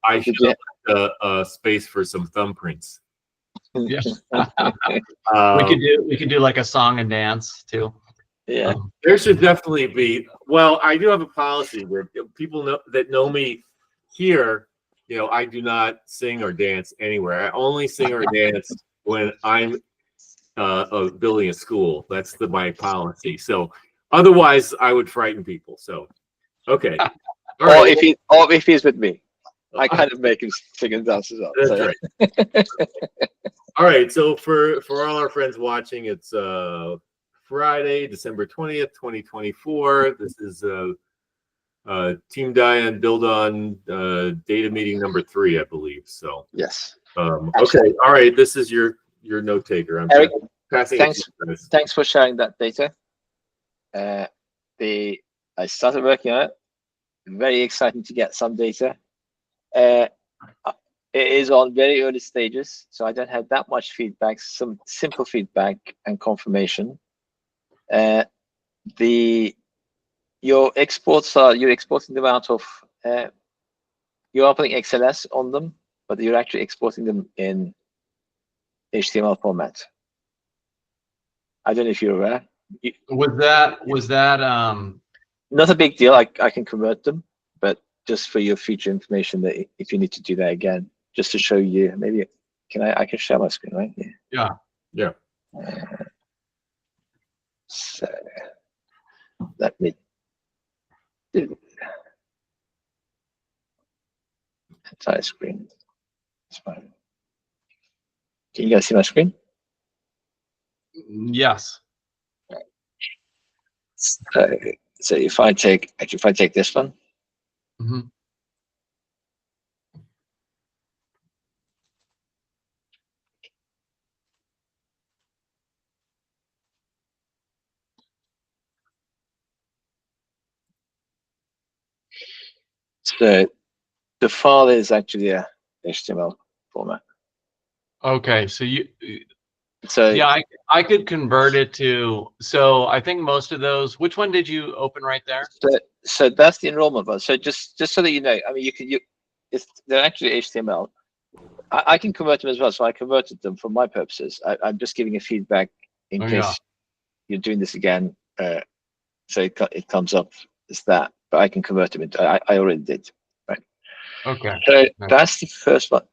I should have a space for some thumbprints. Yeah. we could do like a song and dance too. Yeah. There should definitely be. Well, I do have a policy where people that know me here, I do not sing or dance anywhere. I only sing or dance when I'm building a school. That's my policy. So otherwise, I would frighten people. So, okay. Or if he's with me, I kind of make him sing and dance as well. That's right. All right. So for all our friends watching, it's Friday, December 20th, 2024. This is Team Dayā and buildOn data meeting number 3, I believe. So yes. Okay. All right. This is your note taker. I'm Eric, passing. Thanks for sharing that data. I started working on it. Very exciting to get some data. It is on very early stages, so I don't have that much feedback. Some simple feedback and confirmation. Your exports you're exporting them out of. You are putting XLS on them, but you're actually exporting them in HTML format. I don't know if you're aware. Was that not a big deal. I can convert them, but just for your future information, that if you need to do that again, just to show you, maybe I can share my screen, right? Yeah. So let me do entire screen. It's fine. Can you guys see my screen? Yes. So if I take this one. Mm-hmm. So the file is actually a HTML format. Okay, so yeah, I could convert it to. So I think most of those. Which one did you open right there? So that's the enrollment one. So just so that you know, I mean, they're actually HTML. I can convert them as well. So I converted them for my purposes. I'm just giving a feedback in case you're doing this again. So it comes up as that, but I can convert them into. I already did. Right. Okay. So that's the first one.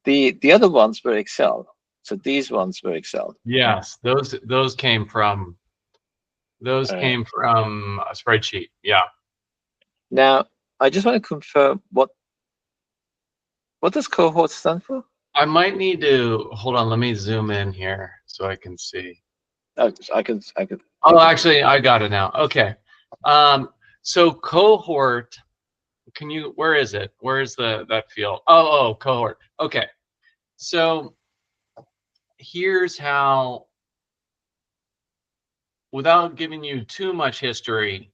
The other ones were Excel. So these ones were Excel. Yes, those came from a spreadsheet. Yeah. Now I just want to confirm what does cohort stand for? I might need to hold on. Let me zoom in here so I can see. Oh, I can. Oh, actually, I got it now. Okay. So cohort. Can you? Where is it? Where is that field? Oh, cohort. Okay. So here's how. Without giving you too much history,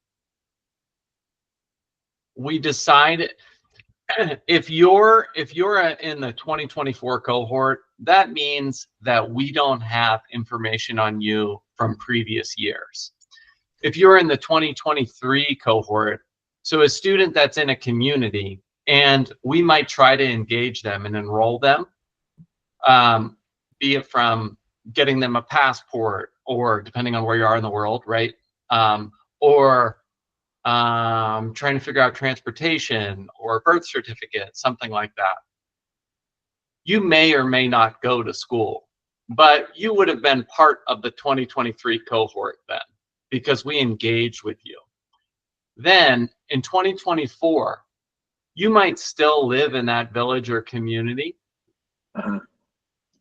we decided if you're in the 2024 cohort, that means that we don't have information on you from previous years. If you're in the 2023 cohort, so a student that's in a community, and we might try to engage them and enroll them, be it from getting them a passport, or depending on where you are in the world, right? Or trying to figure out transportation or birth certificate, something like that. You may or may not go to school, but you would have been part of the 2023 cohort then, because we engaged with you. Then in 2024, you might still live in that village or community.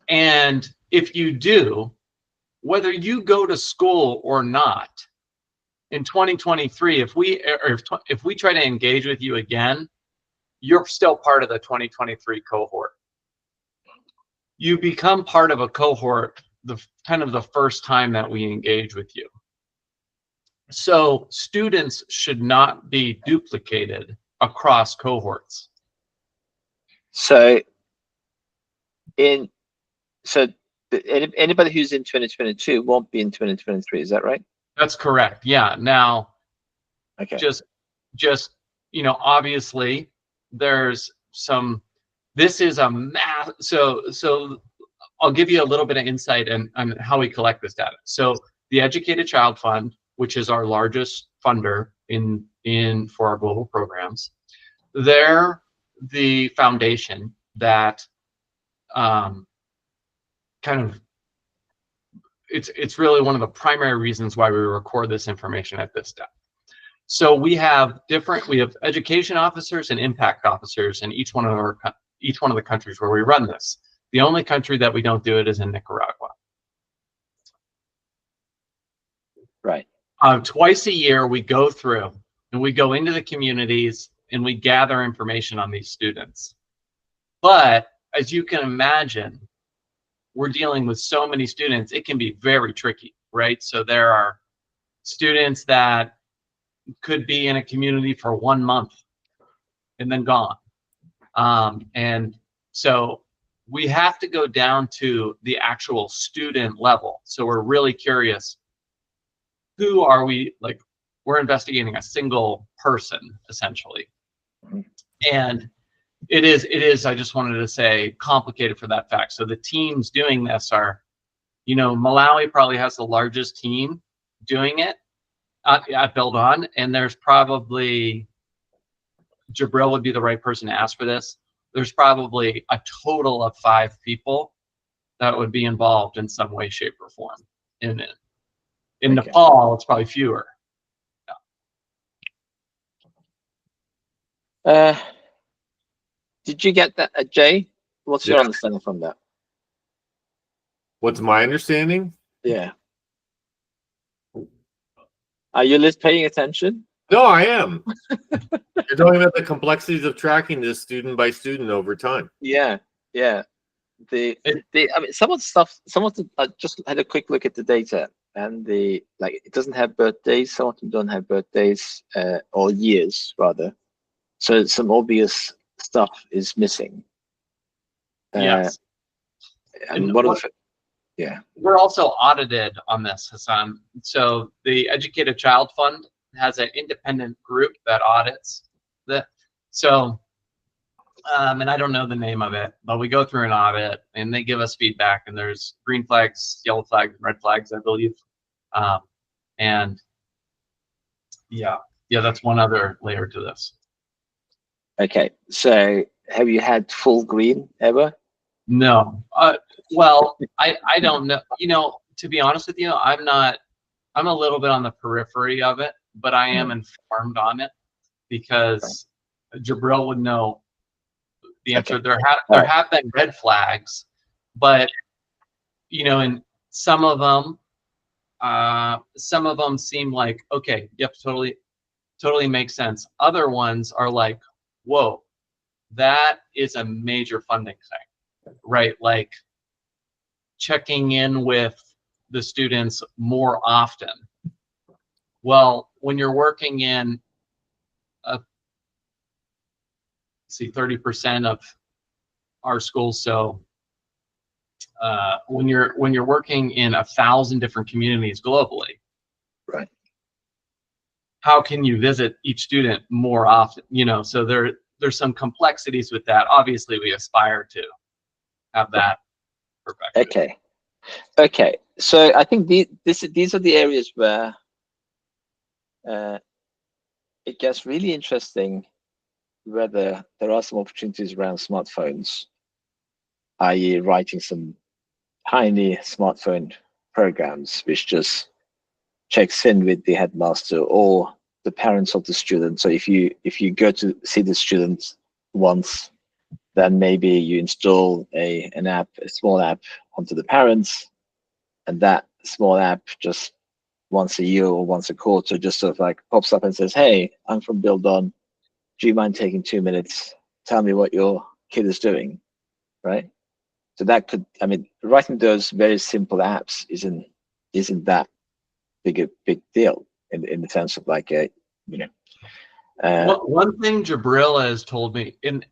And if you do, whether you go to school or not, in 2023, if we try to engage with you again, you're still part of the 2023 cohort. You become part of a cohort the first time that we engage with you. So students should not be duplicated across cohorts. So anybody who's in 2022 won't be in 2023. Is that right? That's correct. Yeah. Now, okay. Just obviously, there's this is a math. So I'll give you a little bit of insight on how we collect this data. So the Educated Child Fund, which is our largest funder for our global programs, they're the foundation that it's really one of the primary reasons why we record this information at this step. So we have education officers and impact officers in each one of the countries where we run this. The only country that we don't do it is in Nicaragua. Right. Twice a year, we go through and we go into the communities and we gather information on these students. But as you can imagine, we're dealing with so many students, it can be very tricky, right? So there are students that could be in a community for 1 month and then gone. And so we have to go down to the actual student level. So we're really curious, who are we, like, we're investigating a single person, essentially. And it is, I just wanted to say, complicated for that fact. So the teams doing this are, Malawi probably has the largest team doing it at buildOn, and there's probably, Jabril would be the right person to ask for this. There's probably a total of 5 people that would be involved in some way, shape, or form in it. In Okay. Nepal, it's probably fewer. Did you get that, Jay? What's your Yeah. understanding from that? What's my understanding? Yeah. Are you paying attention? No, I am. You're talking about the complexities of tracking this student by student over time. Yeah. I mean, some of the stuff. I just had a quick look at the data, and it doesn't have birthdays. Some of them don't have birthdays or years rather. So some obvious stuff is missing. Yes. And We're also audited on this, Hassan. So the Educated Child Fund has an independent group that audits that. So, and I don't know the name of it, but we go through an audit and they give us feedback, and there's green flags, yellow flags, red flags, I believe. And yeah, that's one other layer to this. Okay. So have you had full green ever? No. Well, I don't know. To be honest with you, I'm a little bit on the periphery of it, but I am informed on it because Jabril would know the answer. Okay. There have been red flags, but and some of them seem like, okay, yep, totally makes sense. Other ones are like, whoa, that is a major funding thing, right? Like checking in with the students more often. Well, when you're working in 30% of our schools, so when you're working in 1,000 different communities globally, right? How can you visit each student more often? So there's some complexities with that. Obviously, we aspire to have that perfected. Okay. So I think these are the areas where it gets really interesting, whether there are some opportunities around smartphones, i.e. writing some tiny smartphone programs which just checks in with the headmaster or the parents of the student. So if you go to see the student once, then maybe you install an app, a small app onto the parents, and that small app just once a year or once a quarter just sort of like pops up and says, hey, I'm from buildOn. Do you mind taking 2 minutes? Tell me what your kid is doing, right? So that could, I mean, writing those very simple apps isn't that big deal in the sense of like one thing Jabril has told me, and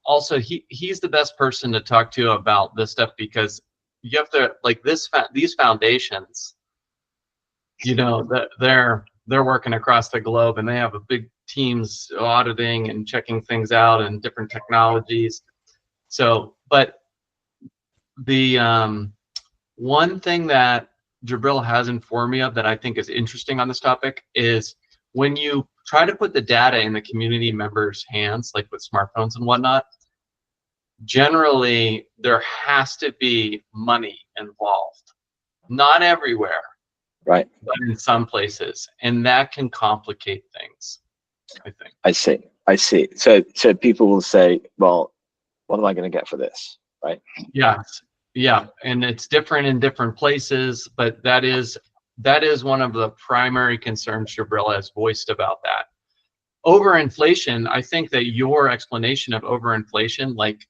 also he's the best person to talk to about this stuff, because you have to, like, these foundations, that they're working across the globe and they have a big teams auditing and checking things out and different technologies. So, but the one thing that Jabril has informed me of that I think is interesting on this topic is when you try to put the data in the community members' hands, like with smartphones and whatnot, generally there has to be money involved. Not everywhere, Right. but in some places, and that can complicate things, I think. I see. So people will say, well, what am I going to get for this? Right. Yes. Yeah. And it's different in different places, but that is one of the primary concerns Jabril has voiced about that. Overinflation, I think that your explanation of overinflation, like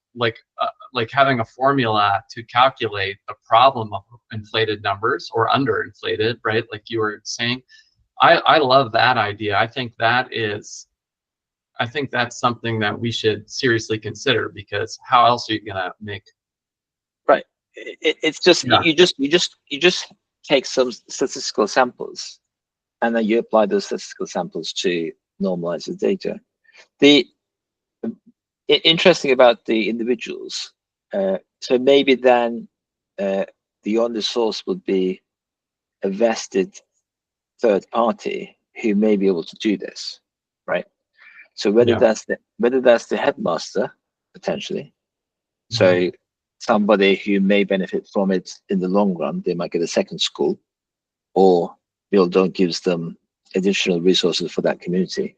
having a formula to calculate the problem of inflated numbers or underinflated, right? Like you were saying, I love that idea. I think that's something that we should seriously consider, because how else are you gonna make? Right. It's just, Yeah. you just take some statistical samples and then you apply those statistical samples to normalize the data. The interesting about the individuals, so maybe then the only source would be a vested third party who may be able to do this, right? So whether that's the headmaster potentially, so somebody who may benefit from it in the long run, they might get a second school, or buildOn gives them additional resources for that community,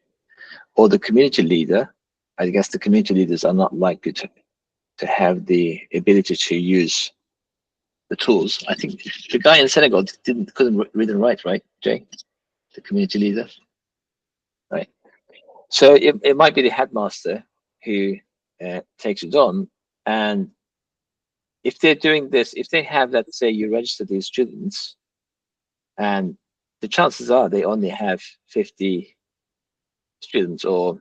or the community leader. I guess the community leaders are not likely to have the ability to use the tools. I think the guy in Senegal couldn't read and write, right, Jay? The community leader, right? So it might be the headmaster who takes it on. And if they're doing this, if they have, let's say you register these students, and the chances are they only have 50 students, or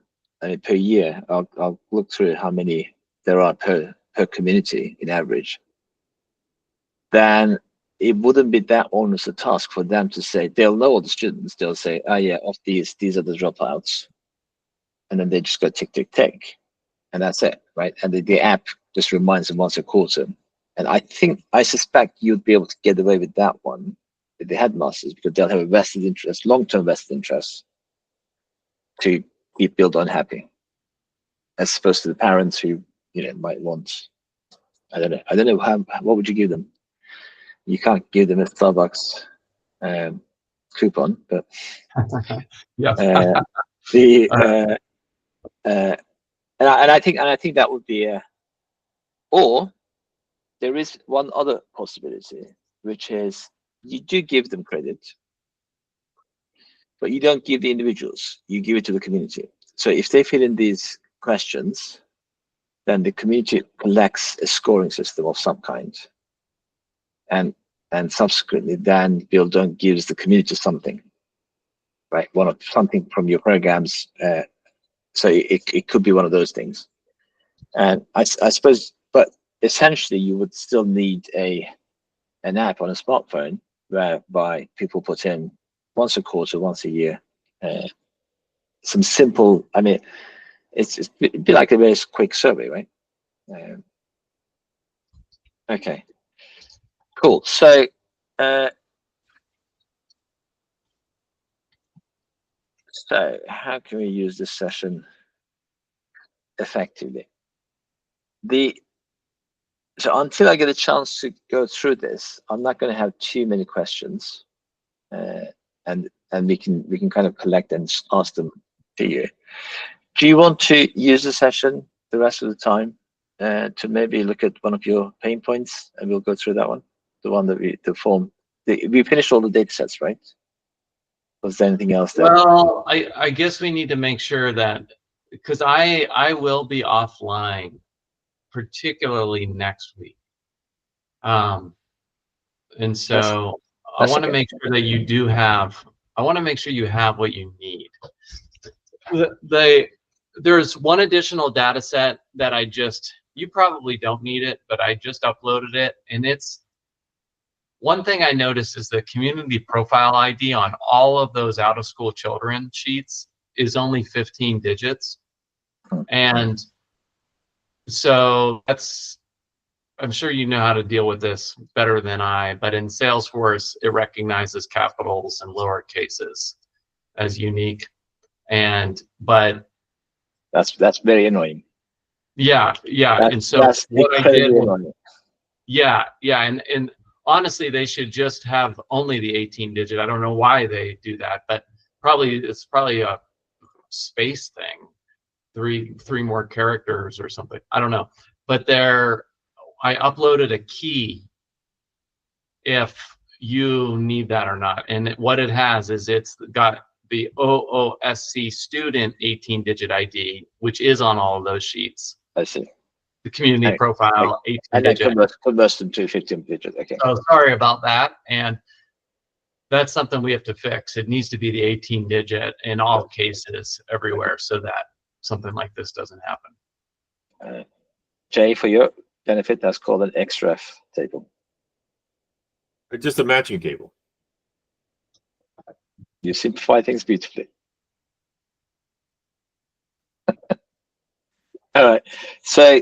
per year. I'll look through how many there are per community in average. Then it wouldn't be that onerous a task for them to say, they'll know all the students, they'll say, oh yeah, of these are the dropouts. And then they just go tick, tick, tick. And that's it, right? And the app just reminds them once a quarter. And I suspect you'd be able to get away with that one with the headmasters, because they'll have a vested interest, long-term vested interest, to keep buildOn happy, as opposed to the parents who, might want, I don't know what would you give them? You can't give them a Starbucks coupon, but Yeah. and I think that would be or there is one other possibility, which is you do give them credit, but you don't give the individuals, you give it to the community. So if they fill in these questions, then the community collects a scoring system of some kind, and subsequently then buildOn gives the community something, right? Something from your programs. So it could be one of those things. And I suppose, but essentially you would still need an app on a smartphone whereby people put in once a quarter, once a year, some simple, it'd be like a very quick survey, right? Okay, cool. So how can we use this session effectively? So until I get a chance to go through this, I'm not going to have too many questions, and we can kind of collect and ask them to you. Do you want to use the session the rest of the time to maybe look at one of your pain points, and we'll go through that one, the one that we finished all the data sets, right? Was there anything else there? Well, I guess we need to make sure that, because I will be offline, particularly next week. And so I want to make sure that you do have, I want to make sure you have what you need. There's one additional data set that you probably don't need it, but I just uploaded it. And it's, one thing I noticed is the community profile ID on all of those out of school children sheets is only 15 digits. And so I'm sure you know how to deal with this better than I, but in Salesforce, it recognizes capitals and lower cases as unique. But that's very annoying. yeah. And so that's what I did, annoying. yeah. And honestly, they should just have only the 18 digit. I don't know why they do that, but it's probably a space thing, three more characters or something. I don't know, but I uploaded a key if you need that or not. And what it has is it's got the OOSC student 18 digit ID, which is on all of those sheets. I see. The community profile 18 and then digit. converts them to 15 digit. Okay. So sorry about that. And that's something we have to fix. It needs to be the 18 digit in all cases everywhere so that something like this doesn't happen. Jay, for your benefit, that's called an XREF table. It's just a matching table. You simplify things beautifully. All right, so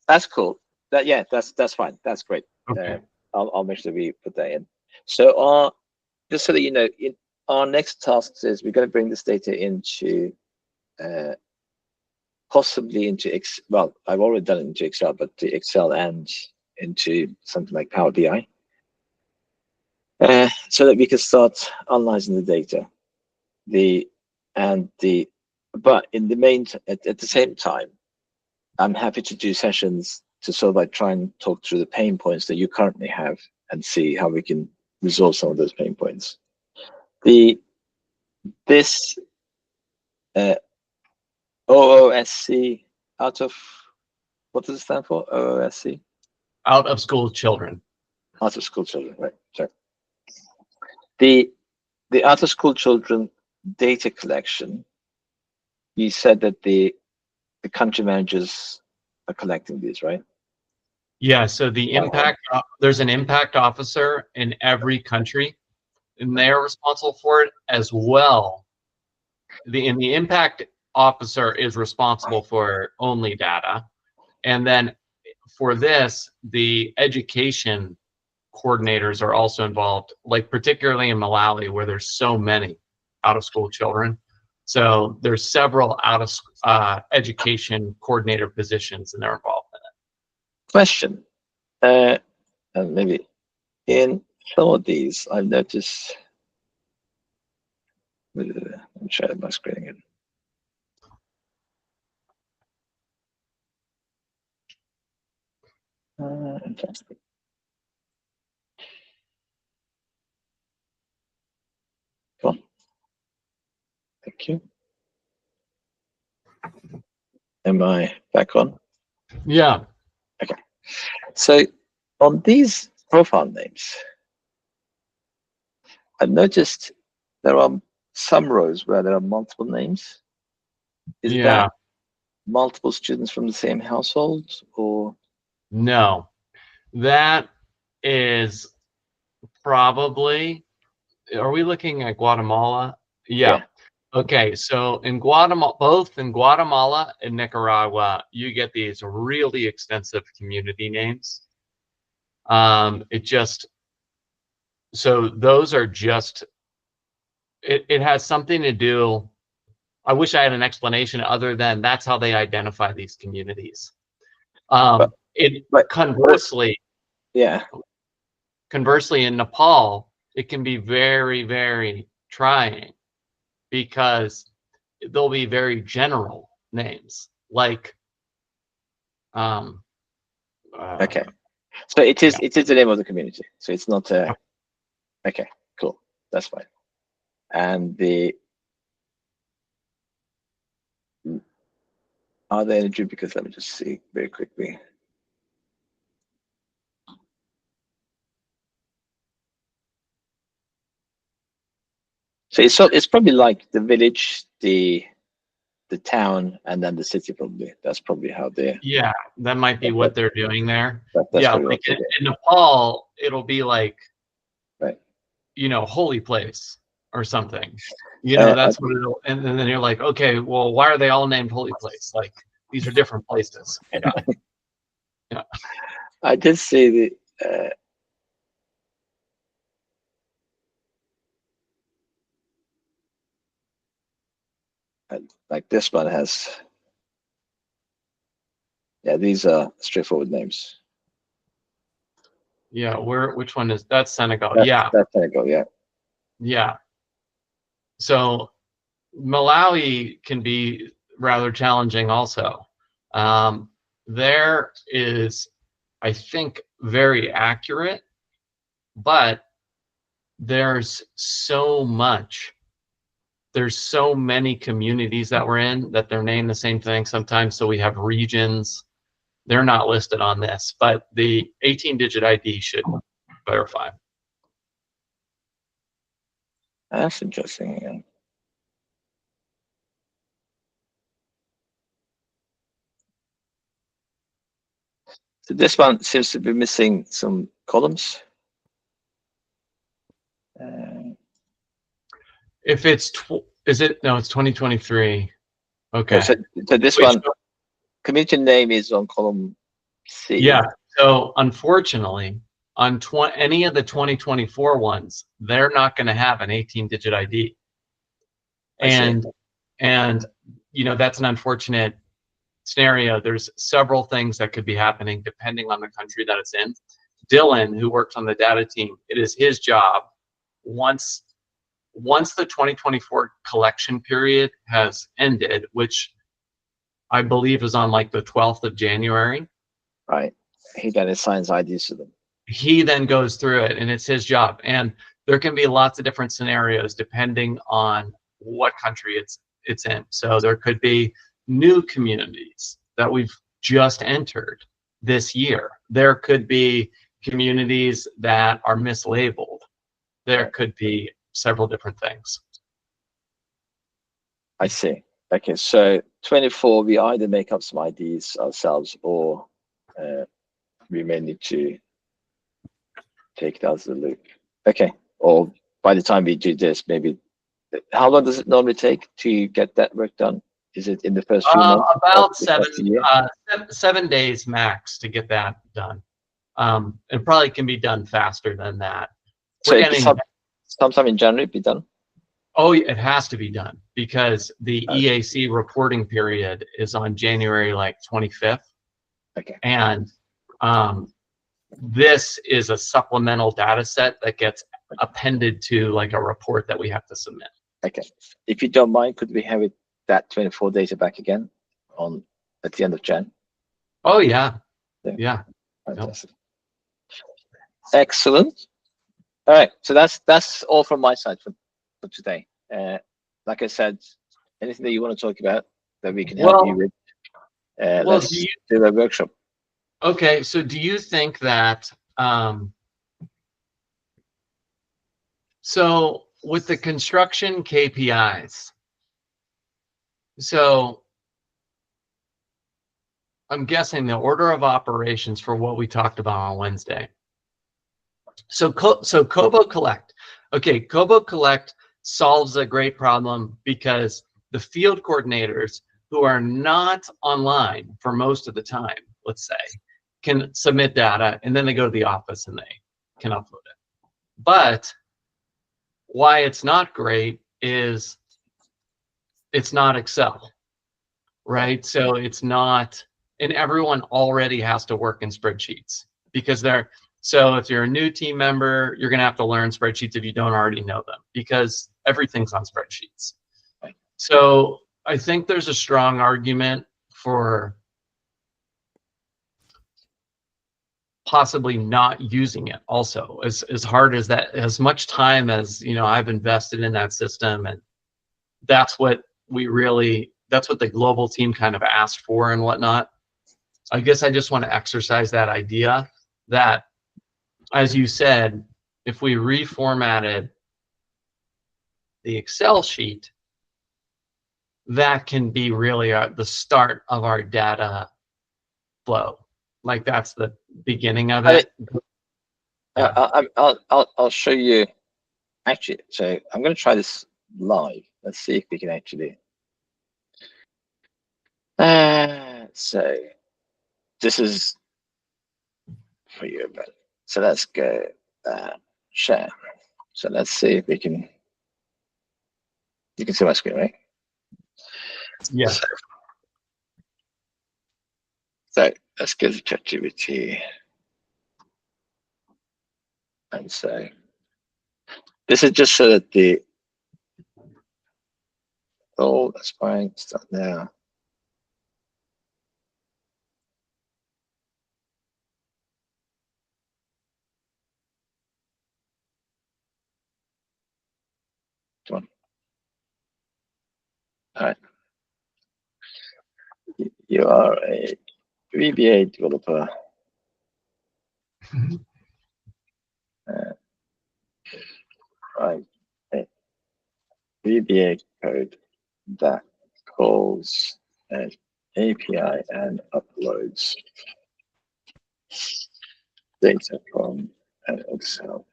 that's cool. That's fine. That's great. Okay. I'll make sure we put that in. So just so that you know, in our next task is we're going to bring this data into possibly into Excel. Well, I've already done it into Excel, but to Excel and into something like Power BI, so that we can start analyzing the data. But in the at the same time, I'm happy to do sessions to sort of like try and talk through the pain points that you currently have and see how we can resolve some of those pain points. This OOSC, out of, what does it stand for? OOSC? Out of school children. Out of school children, right? Sorry. The out of school children data collection, you said that the country managers are collecting these, right? Yeah, so there's an impact officer in every country, and they're responsible for it as well. The impact officer is responsible for only data. And then for this, the education coordinators are also involved, like particularly in Malawi, where there's so many out of school children. So there's several education coordinator positions, and they're involved in it. Question, and maybe in some of these, I've noticed. Let me share my screen again. Fantastic. Cool. Thank you. Am I back on? Yeah. Okay. So on these profile names, I've noticed there are some rows where there are multiple names. Is that multiple students from the same household, or? No, that is probably, are we looking at Guatemala? Yeah. Okay, so in Guatemala, both in Guatemala and Nicaragua, you get these really extensive community names. So those are just, it has something to do, I wish I had an explanation other than that's how they identify these communities. Conversely, in Nepal, it can be very, very trying because they'll be very general names like okay, so it is the name of the community, so it's not okay, cool, that's fine. And are there any duplicates? Let me just see very quickly. So it's probably like the village, the town, and then the city. Probably that's probably how they. Yeah, that might be what they're doing there. Yeah, like in Nepal, it'll be like, right, holy place. or something. You know, that's what it'll, and then you're like, okay, well, why are they all named Holy Place? Like, these are different places. Yeah. Yeah. I did see like this one has, yeah, these are straightforward names. Yeah, which one is that's Senegal? Yeah. That's Senegal, yeah. Yeah. So Malawi can be rather challenging also. There is, I think, very accurate, but there's so much. There's so many communities that we're in that they're named the same thing sometimes. So we have regions. They're not listed on this, but the 18-digit ID should verify. That's interesting. Yeah. So this one seems to be missing some columns. If it's is it no? It's 2023. Okay. So this Wait, one, community name is on column C. Yeah. So unfortunately, on any of the 2024 ones, they're not going to have an 18-digit ID. And you know, that's an unfortunate scenario. There's several things that could be happening depending on the country that it's in. Dylan, who works on the data team, it is his job once the 2024 collection period has ended, which I believe is on like the 12th of January. Right. He then assigns IDs to them. He then goes through it, and it's his job. And there can be lots of different scenarios depending on what country it's in. So there could be new communities that we've just entered this year. There could be communities that are mislabeled. There could be several different things. I see. Okay, so 24, we either make up some IDs ourselves, or we may need to take it as a loop. Okay, or by the time we do this, maybe, how long does it normally take to get that work done? Is it in the first few months? About 7 days max to get that done. It probably can be done faster than that. So sometime in January be done? Oh, it has to be done because the EAC reporting period is on January like 25th. Okay. And this is a supplemental data set that gets appended to like a report that we have to submit. Okay. If you don't mind, could we have that 24 data back again at the end of Jan? Oh, yeah. Yeah. Fantastic. Excellent. All right. So that's all from my side for today. Like I said, anything that you want to talk about that we can help you with, let's do a workshop. Okay, so do you think that so with the construction KPIs, so I'm guessing the order of operations for what we talked about on Wednesday. So Kobo Collect. Okay, Kobo Collect solves a great problem because the field coordinators who are not online for most of the time, let's say, can submit data, and then they go to the office and they can upload it. But why it's not great is it's not Excel, right? So it's not, and everyone already has to work in spreadsheets because so if you're a new team member, you're gonna have to learn spreadsheets if you don't already know them because everything's on spreadsheets. So I think there's a strong argument for possibly not using it also, as hard as that, as much time as, you know, I've invested in that system, and that's what that's what the global team kind of asked for and whatnot. I guess I just want to exercise that idea that, as you said, if we reformatted the Excel sheet, that can be really the start of our data flow. Like that's the beginning of it. I'll show you actually, so I'm going to try this live. Let's see if we can actually. So this is for you, but so let's go share. So let's see if we can. You can see my screen, right? Yes. So let's go to ChatGPT, and so this is just so that the that's fine. Start now. Come on. All right. You are a VBA developer. Right. A VBA code that calls an API and uploads data from an Excel.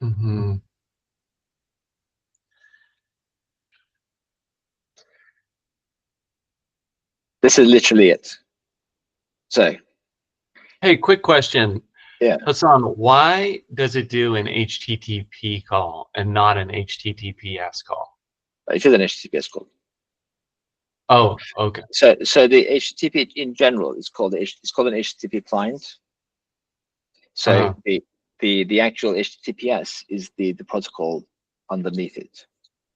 Mm-hmm. This is literally it. So, Hey, quick question. yeah, Hassan, why does it do an HTTP call and not an HTTPS call? it is an HTTPS call. Oh, okay. So the HTTP in general is called an HTTP client. So the actual HTTPS is the protocol underneath it.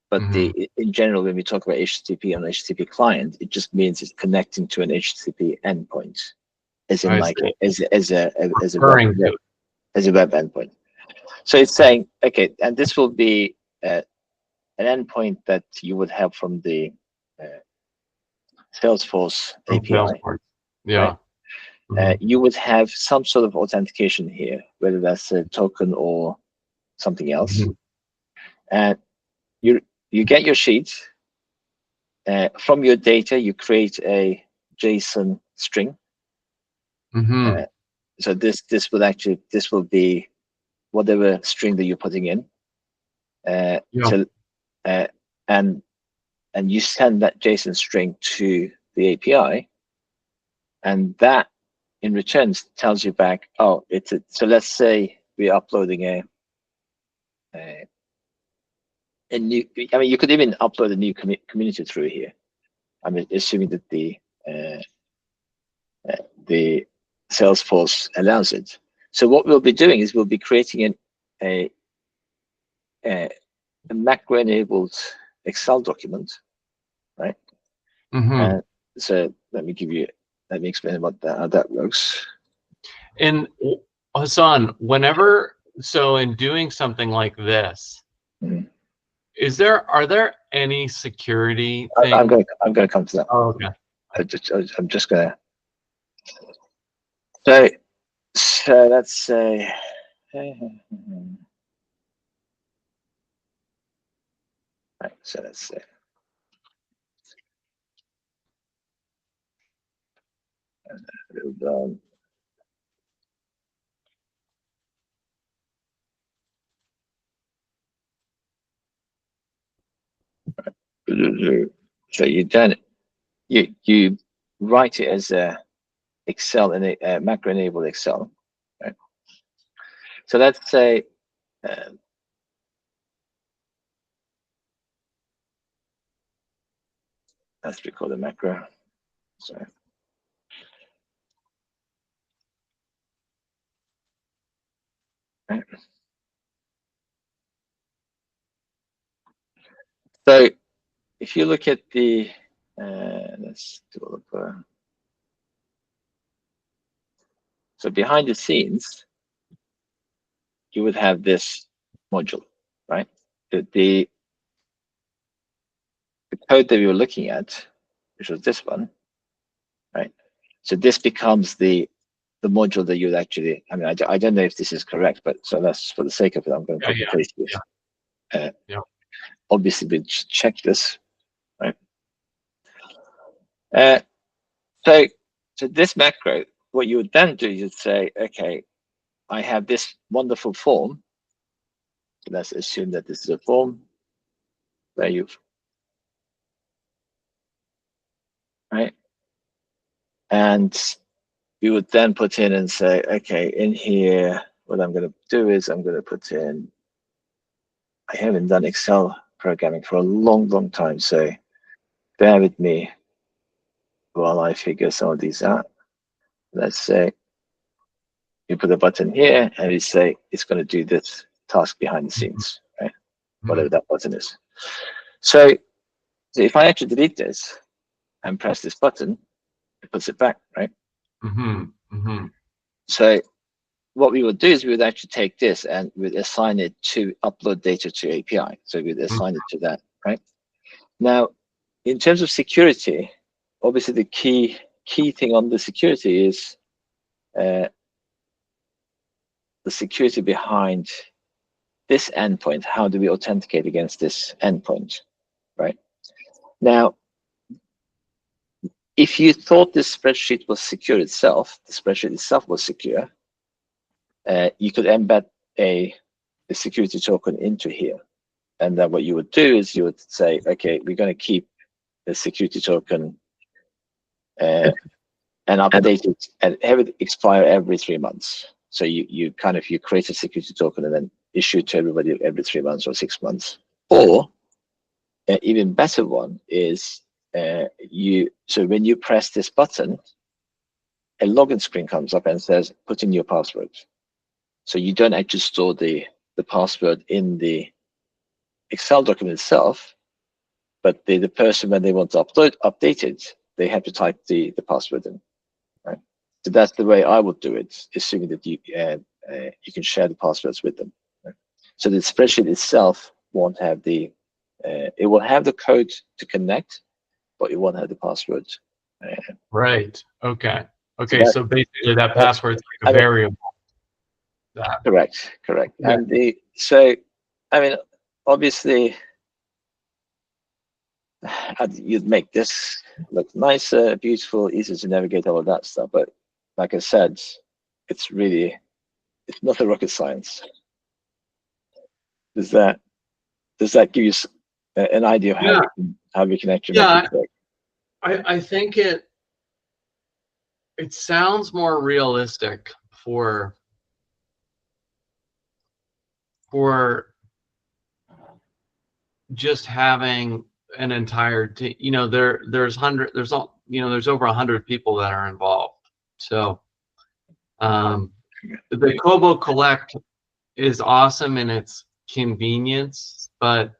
But in general, when we talk about HTTP and HTTP client, it just means it's connecting to an HTTP endpoint, as in like as a web endpoint. So it's saying, okay, and this will be an endpoint that you would have from the Salesforce API. Salesforce. Yeah. Right? You would have some sort of authentication here, whether that's a token or something else. And you get your sheet. From your data, you create a JSON string. So this will be whatever string that you're putting in. And you send that JSON string to the API, and that in return tells you back, oh, so let's say we're uploading a new. I mean, you could even upload a new community through here. I mean, assuming that the Salesforce allows it. So what we'll be doing is we'll be creating a macro-enabled Excel document, right? So let me explain about that, how that works. And Hassan, so in doing something like this, are there any security things? I'm going to come to that. Oh, okay. I'm just going to. So let's say. Right, so let's say. buildOn. So you write it as a Excel and a macro-enabled Excel, right? So let's say let's record a macro. So right. So if you look at the let's develop. So behind the scenes, you would have this module, right? The code that we were looking at, which was this one, right? So this becomes the module that you would actually. I mean, I don't know if this is correct, but so that's for the sake of it, I'm going to copy paste this. Obviously, we check this, right? So this macro, what you would then do is you'd say, okay, I have this wonderful form. Let's assume that this is a form where you've, right? And you would then put in and say, okay, in here, what I'm going to do is I'm going to put in, I haven't done Excel programming for a long, long time. So bear with me while I figure some of these out. Let's say you put a button here and you say it's going to do this task behind the scenes, right? Whatever that button is. So if I actually delete this and press this button, it puts it back, right? So what we would do is we would actually take this and we would assign it to upload data to API. So we would assign it to that, right? Now, in terms of security, obviously the key thing on the security is the security behind this endpoint. How do we authenticate against this endpoint, right? Now, if you thought this spreadsheet was secure itself, the spreadsheet itself was secure, you could embed a security token into here. And then what you would do is you would say, okay, we're going to keep the security token and update it and have it expire every 3 months. So you create a security token and then issue it to everybody every 3 months or 6 months. Or an even better one is so when you press this button, a login screen comes up and says, put in your password. So you don't actually store the password in the Excel document itself, but the person, when they want to update it, they have to type the password in, right? So that's the way I would do it, assuming that you can share the passwords with them. Right? So the spreadsheet itself won't have it will have the code to connect, but it won't have the password. Right. Okay. Okay. So basically, that password is like a variable. Correct. Yeah. And obviously, you'd make this look nicer, beautiful, easy to navigate, all of that stuff. But like I said, it's not a rocket science. Does that give you an idea of how we can actually make it work? I think it sounds more realistic for just having an entire team. There's over 100 people that are involved. So the Kobo Collect is awesome in its convenience, but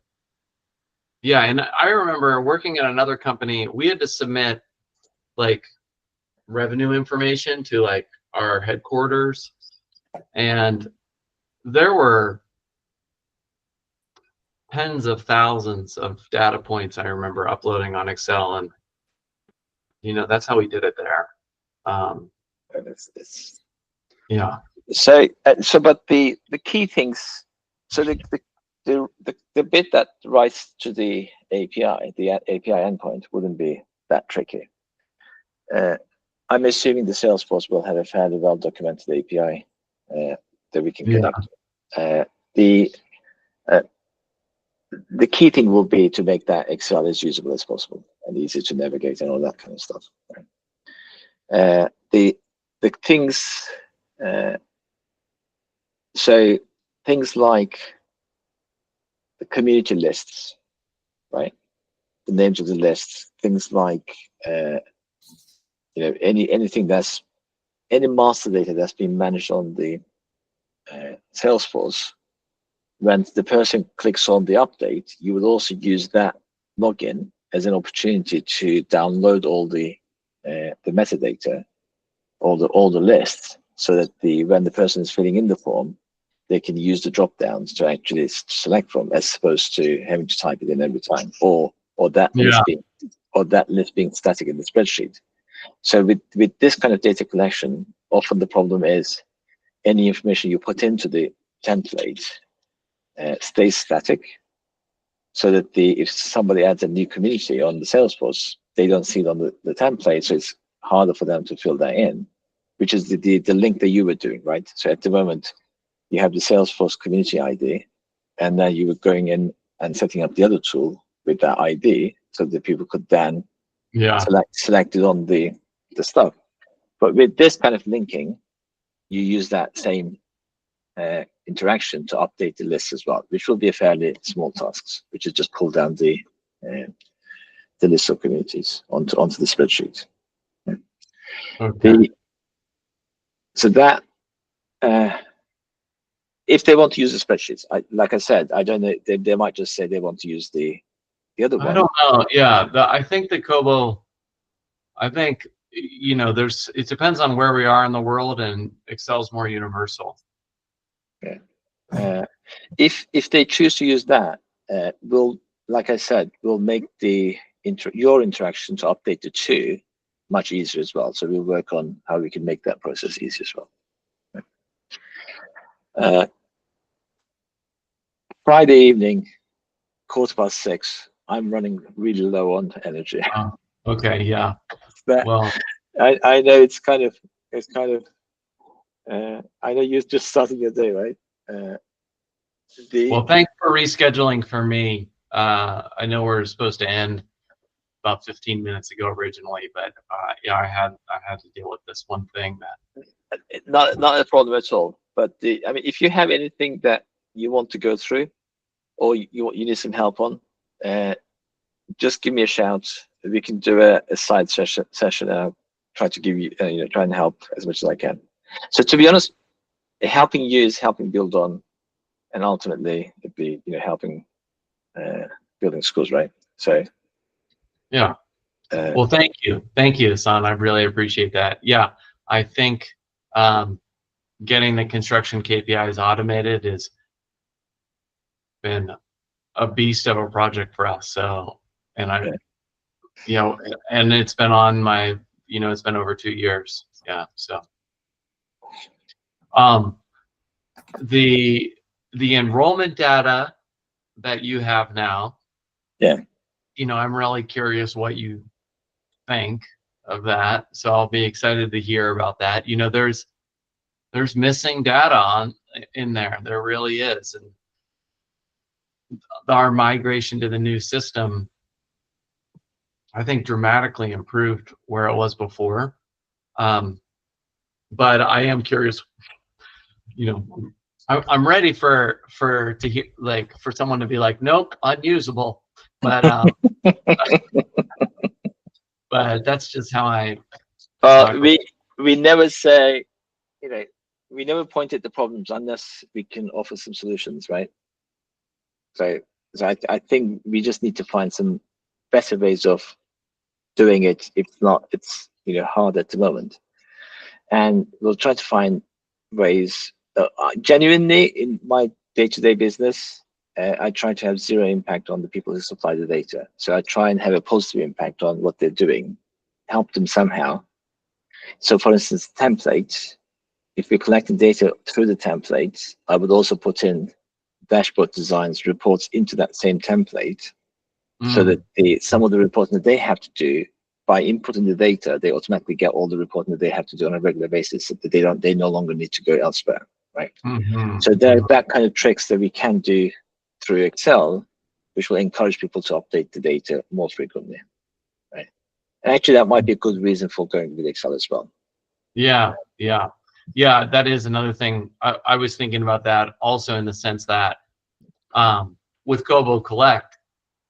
yeah, and I remember working at another company, we had to submit like revenue information to like our headquarters, and there were tens of thousands of data points I remember uploading on Excel, and that's how we did it there. Yeah. So but the key things, so the bit that writes to the API, the API endpoint, wouldn't be that tricky. I'm assuming the Salesforce will have a fairly well documented API that we can connect. The key thing will be to make that Excel as usable as possible and easy to navigate and all that kind of stuff. Right? The things, so things like the community lists, right? The names of the lists, things like anything that's any master data that's been managed on the Salesforce. When the person clicks on the update, you would also use that login as an opportunity to download all the metadata, all the lists, so that when the person is filling in the form, they can use the drop downs to actually select from, as opposed to having to type it in every time, or that list being static in the spreadsheet. So with this kind of data collection, often the problem is any information you put into the template stays static. so that if somebody adds a new community on the Salesforce, they don't see it on the template, so it's harder for them to fill that in, which is the link that you were doing, right? So at the moment, you have the Salesforce community ID, and then you were going in and setting up the other tool with that ID, so that people could then select it on the stuff. But with this kind of linking, you use that same interaction to update the list as well, which will be a fairly small task, which is just pull down the list of communities onto the spreadsheet. Okay. So that if they want to use the spreadsheets, like I said, I don't know. They might just say they want to use the other one. I don't know. Yeah, I think the Kobo. I think it depends on where we are in the world, and Excel's more universal. Yeah. If they choose to use that, like I said, we'll make your interaction to update the two much easier as well. So we'll work on how we can make that process easier as well. Friday evening, 6:15. I'm running really low on energy. Okay, yeah. But well, I know it's kind of. I know you're just starting your day, right? Well, thanks for rescheduling for me. I know we're supposed to end about 15 minutes ago originally, but yeah, I had to deal with this one thing that. Not a problem at all. But I mean, if you have anything that you want to go through, or you need some help on, just give me a shout. We can do a side session. And I'll try to give you, try and help as much as I can. So to be honest, helping you is helping buildOn, and ultimately it'd be helping building schools, right? So yeah. Well, thank you, Hassan. I really appreciate that. Yeah, I think getting the construction KPIs automated has been a beast of a project for us. So, and and it's been on my, it's been over 2 years. Yeah. So, the enrollment data that you have now. Yeah. I'm really curious what you think of that. So I'll be excited to hear about that. There's missing data in there. There really is. And our migration to the new system, I think, dramatically improved where it was before. But I am curious, I'm ready to hear, like, for someone to be like, nope, unusable. But but that's just how I. We never say, we never point at the problems unless we can offer some solutions, right? So I think we just need to find some better ways of doing it. If not, it's hard at the moment, and we'll try to find ways. Genuinely, in my day-to-day business, I try to have zero impact on the people who supply the data. So I try and have a positive impact on what they're doing, help them somehow. So for instance, templates, if we're collecting data through the templates, I would also put in dashboard designs, reports into that same template, so that some of the reporting that they have to do, by inputting the data, they automatically get all the reporting that they have to do on a regular basis, so that they no longer need to go elsewhere, right? So there are that kind of tricks that we can do through Excel, which will encourage people to update the data more frequently, right? And actually, that might be a good reason for going with Excel as well. Yeah. That is another thing. I was thinking about that also, in the sense that with Kobo Collect,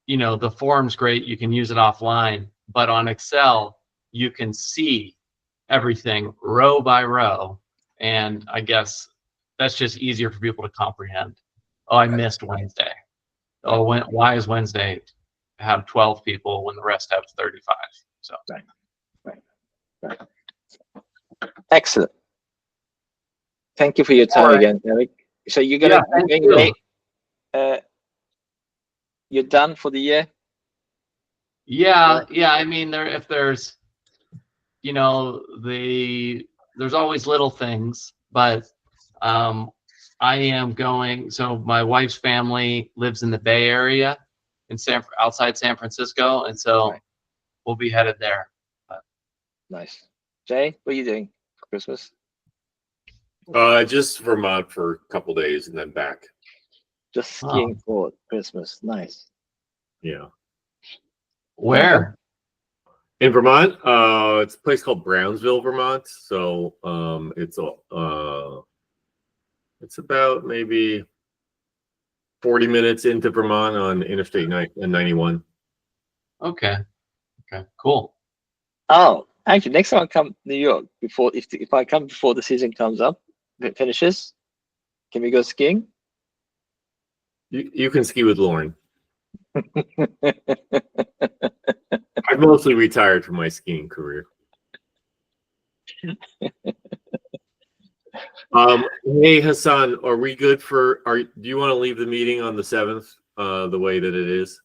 the form's great. You can use it offline, but on Excel, you can see everything row by row. And I guess that's just easier for people to comprehend. Oh, I missed Wednesday. Oh, why is Wednesday have 12 people when the rest have 35? So. Right. Excellent. Thank you for your time again, Eric. So you're you're done for the year? Yeah. I mean, there's always little things, but I am going. So my wife's family lives in the Bay Area, in outside San Francisco, and so Right. we'll be headed there. Nice. Jay, what are you doing for Christmas? Just Vermont for a couple days and then back. Just skiing for Christmas. Nice. Yeah. Where? In Vermont, it's a place called Brownsville, Vermont. So it's about maybe 40 minutes into Vermont on Interstate 91. Okay. Okay. Cool. Oh, actually, next time I come to New York, if I come before the season comes up, if it finishes, can we go skiing? You can ski with Lauren. I've mostly retired from my skiing career. Hey Hassan, are we good for? Do you want to leave the meeting on the 7th, the way that it is,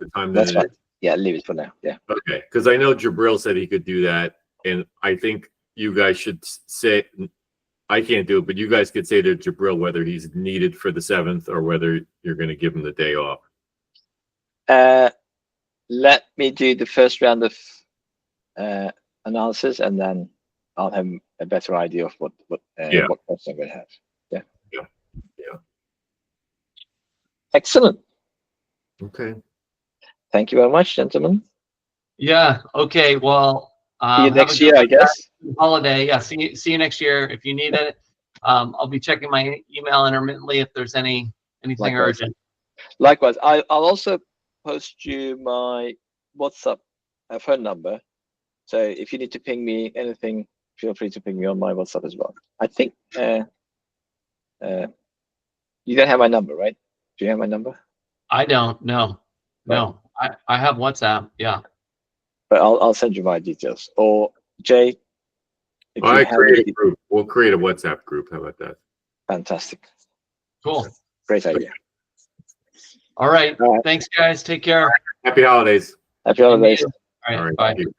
the time that That's it fine. is? Yeah, leave it for now. Yeah. Okay, because I know Jabril said he could do that, and I think you guys should say. I can't do it, but you guys could say to Jabril whether he's needed for the 7th or whether you're going to give him the day off. Let me do the first round of analysis, and then I'll have a better idea of what question I'm going to have. Yeah. Excellent. Okay. Thank you very much, gentlemen. Yeah. Okay. Well, See you have next a year, good I guess. holiday. Yeah. See you next year. If you need it, I'll be checking my email intermittently if there's anything Likewise. urgent. Likewise, I'll also post you my WhatsApp phone number. So if you need to ping me anything, feel free to ping me on my WhatsApp as well. I think you don't have my number, right? Do you have my number? I don't. No. No. I have WhatsApp. Yeah. But I'll send you my details. Or Jay, if Well, you I have create a group. We'll create a WhatsApp group. How about that? fantastic. Cool. Great idea. All right. All right. Thanks, guys. Take care. Happy holidays. Happy holidays. All right. All right. Bye. Thank you.